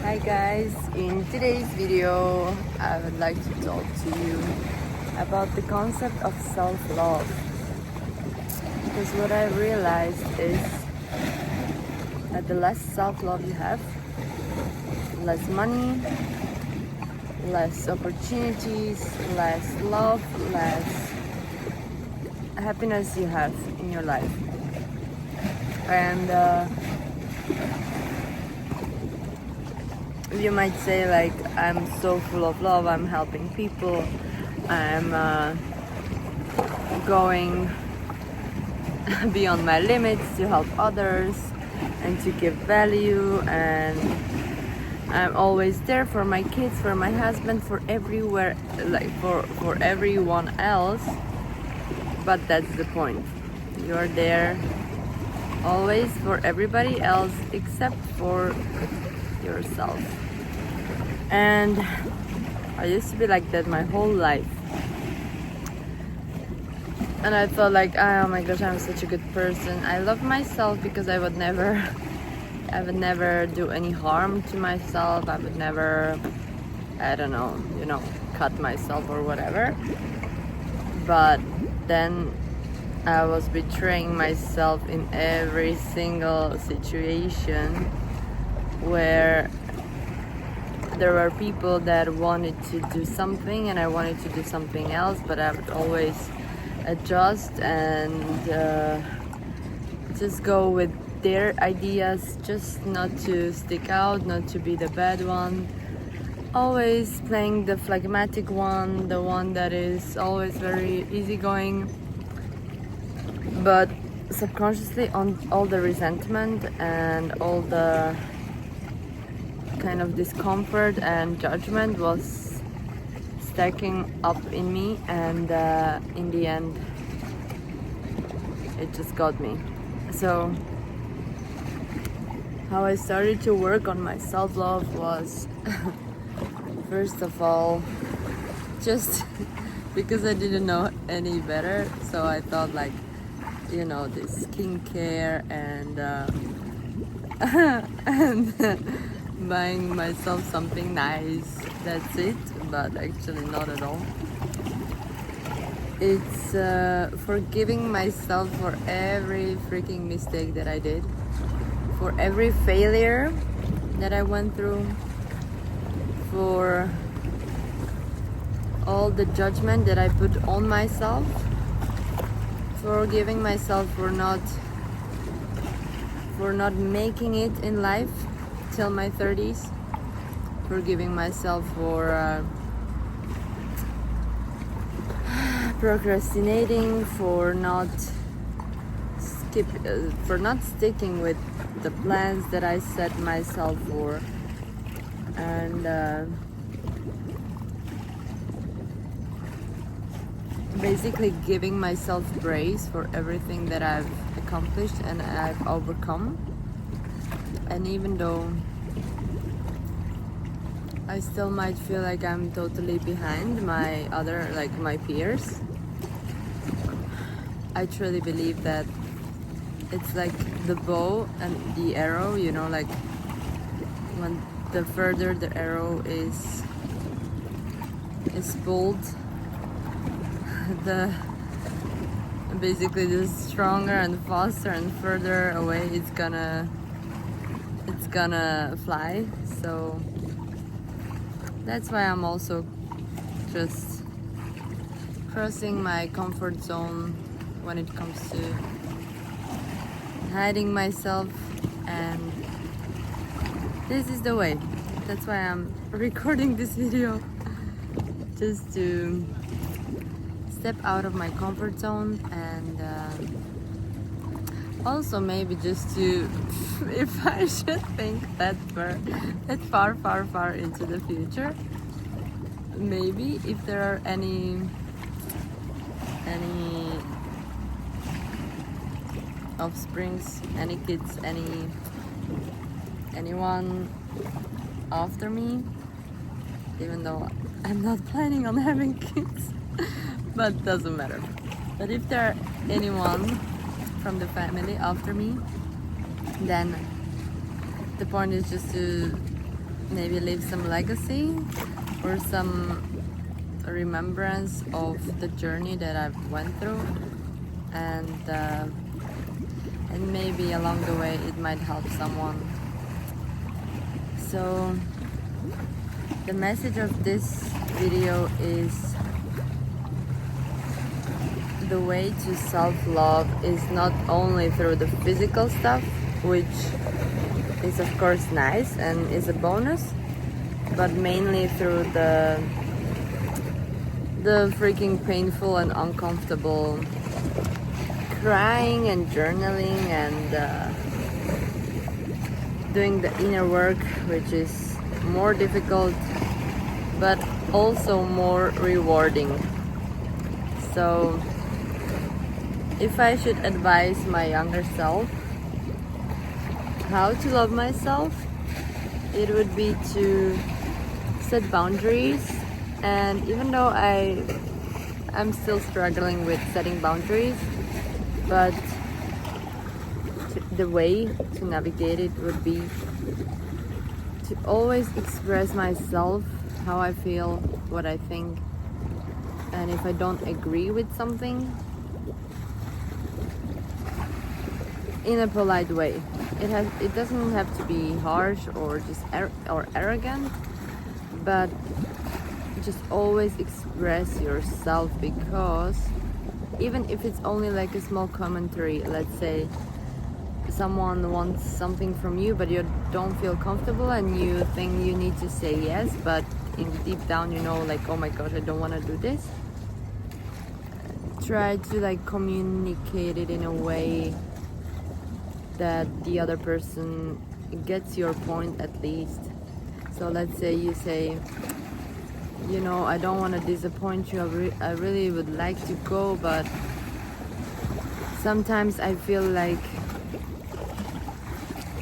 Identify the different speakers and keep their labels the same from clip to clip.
Speaker 1: Hi guys, in today's video I would like to talk to you about the concept of self-love, because what I realized is that the less self-love you have, less money, less opportunities, less love, less happiness you have in your life. And you might say, like, I'm so full of love, I'm helping people, I'm going beyond my limits to help others and to give value, and I'm always there for my kids, for my husband, for everywhere, like for everyone else. But that's the point. You're there always for everybody else except for yourself. And I used to be like that my whole life. And I thought, like, oh my gosh, I'm such a good person. I love myself because I would never do any harm to myself. I would never, I don't know, cut myself or whatever. But then I was betraying myself in every single situation where there were people that wanted to do something and I wanted to do something else, but I would always adjust and just go with their ideas, just not to stick out, not to be the bad one. Always playing the phlegmatic one, the one that is always very easygoing. But subconsciously, on all the resentment and all the kind of discomfort and judgment was stacking up in me, and in the end it just got me. So how I started to work on my self-love was first of all, just because I didn't know any better, so I thought, like, this skincare and and buying myself something nice, that's it. But actually not at all. It's forgiving myself for every freaking mistake that I did, for every failure that I went through, for all the judgment that I put on myself, forgiving myself for not making it in life till my 30s, forgiving myself for procrastinating, for not sticking with the plans that I set myself for, and basically giving myself grace for everything that I've accomplished and I've overcome. And even though I still might feel like I'm totally behind my peers, I truly believe that it's like the bow and the arrow, like when the further the arrow is pulled, the stronger and faster and further away it's gonna fly. So that's why I'm also just crossing my comfort zone when it comes to hiding myself, and this is the way. That's why I'm recording this video, just to step out of my comfort zone, and also maybe just to, if I should think that far into the future, maybe if there are any offsprings, any kids, anyone after me, even though I'm not planning on having kids, but doesn't matter. But if there are anyone from the family after me, then the point is just to maybe leave some legacy or some remembrance of the journey that I've went through, and maybe along the way it might help someone. So the message of this video is the way to self-love is not only through the physical stuff, which is of course nice and is a bonus, but mainly through the freaking painful and uncomfortable crying and journaling and doing the inner work, which is more difficult but also more rewarding. So if I should advise my younger self how to love myself, it would be to set boundaries. And even though I'm still struggling with setting boundaries, but the way to navigate it would be to always express myself, how I feel, what I think, and if I don't agree with something, in a polite way. It doesn't have to be harsh or just or arrogant, but just always express yourself, because even if it's only like a small commentary, let's say someone wants something from you but you don't feel comfortable and you think you need to say yes, but in deep down you know, like, oh my gosh, I don't want to do this. Try to like communicate it in a way that the other person gets your point at least. So let's say you say, you know, I don't want to disappoint you, I really would like to go, but sometimes I feel like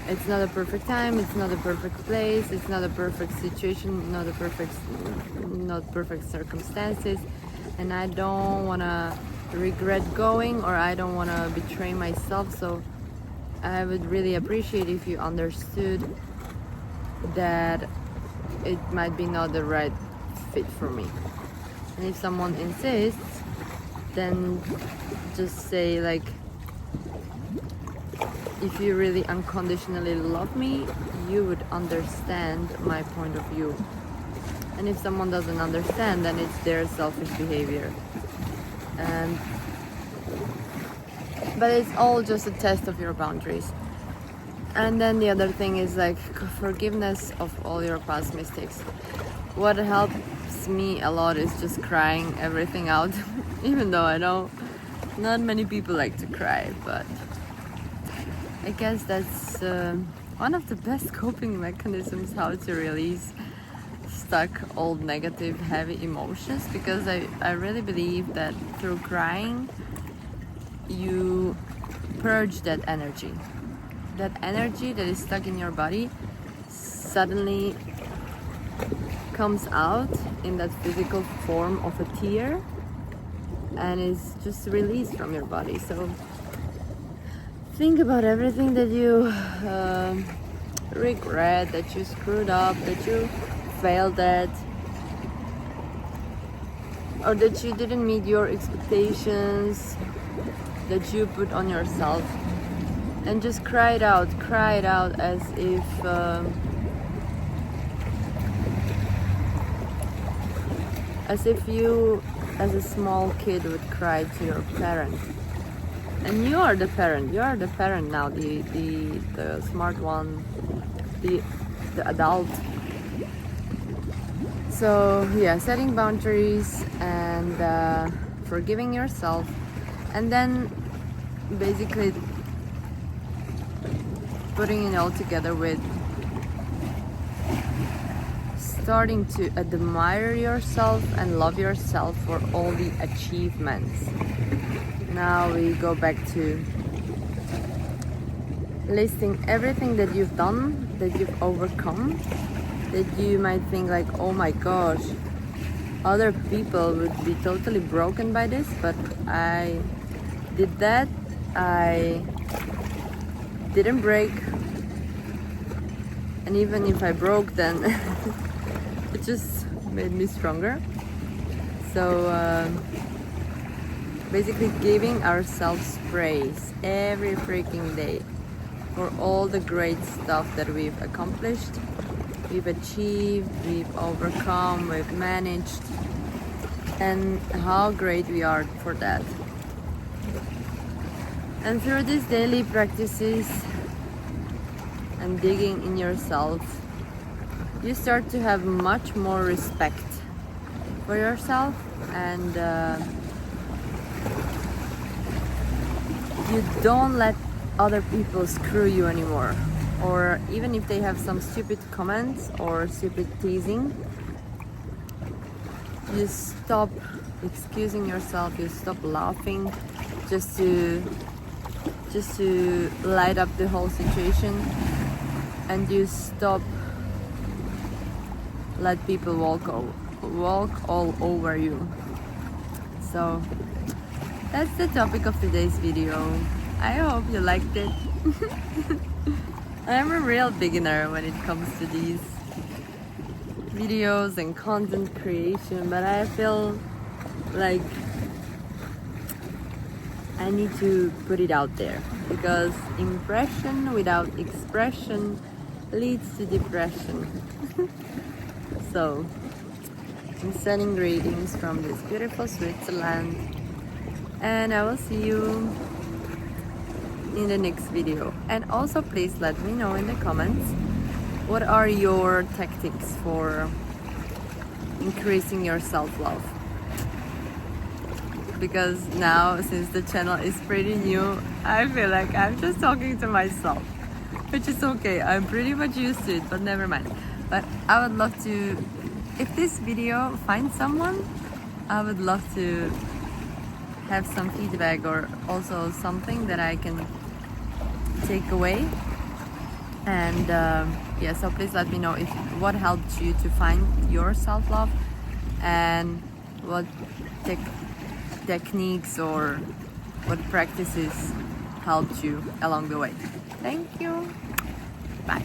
Speaker 1: it's not a perfect time, it's not a perfect place, it's not a perfect situation, not perfect circumstances, and I don't want to regret going, or I don't want to betray myself. So I would really appreciate if you understood that it might be not the right fit for me. And if someone insists, then just say like, if you really unconditionally love me, you would understand my point of view. And if someone doesn't understand, then it's their selfish behavior. But it's all just a test of your boundaries. And then the other thing is like forgiveness of all your past mistakes. What helps me a lot is just crying everything out, even though I know not many people like to cry, but I guess that's one of the best coping mechanisms, how to release stuck old negative heavy emotions, because I really believe that through crying you purge that energy that is stuck in your body, suddenly comes out in that physical form of a tear and is just released from your body. So think about everything that you regret, that you screwed up, that you failed at, or that you didn't meet your expectations that you put on yourself, and just cry it out as if you as a small kid would cry to your parent. And you are the parent now, the smart one, the adult. So yeah, setting boundaries and forgiving yourself, and then basically putting it all together with starting to admire yourself and love yourself for all the achievements. Now we go back to listing everything that you've done, that you've overcome, that you might think like, oh my gosh, other people would be totally broken by this, but I did that. I didn't break. and even if I broke, then it just made me stronger. So basically giving ourselves praise every freaking day for all the great stuff that we've accomplished, we've achieved, we've overcome, we've managed, and how great we are for that. And through these daily practices and digging in yourself, you start to have much more respect for yourself, and you don't let other people screw you anymore. Or even if they have some stupid comments or stupid teasing, you stop excusing yourself, you stop laughing just to light up the whole situation, and you stop let people walk all over you. So that's the topic of today's video. I hope you liked it. I'm a real beginner when it comes to these videos and content creation, but I feel like I need to put it out there, because impression without expression leads to depression. So I'm sending greetings from this beautiful Switzerland, and I will see you in the next video. And also please let me know in the comments, what are your tactics for increasing your self-love? Because now, since the channel is pretty new, I feel like I'm just talking to myself, which is okay. I'm pretty much used to it, but never mind. But I would love to, if this video finds someone, I would love to have some feedback, or also something that I can take away. And yeah, so please let me know if what helped you to find your self-love, and what techniques or what practices helped you along the way. Thank you. Bye.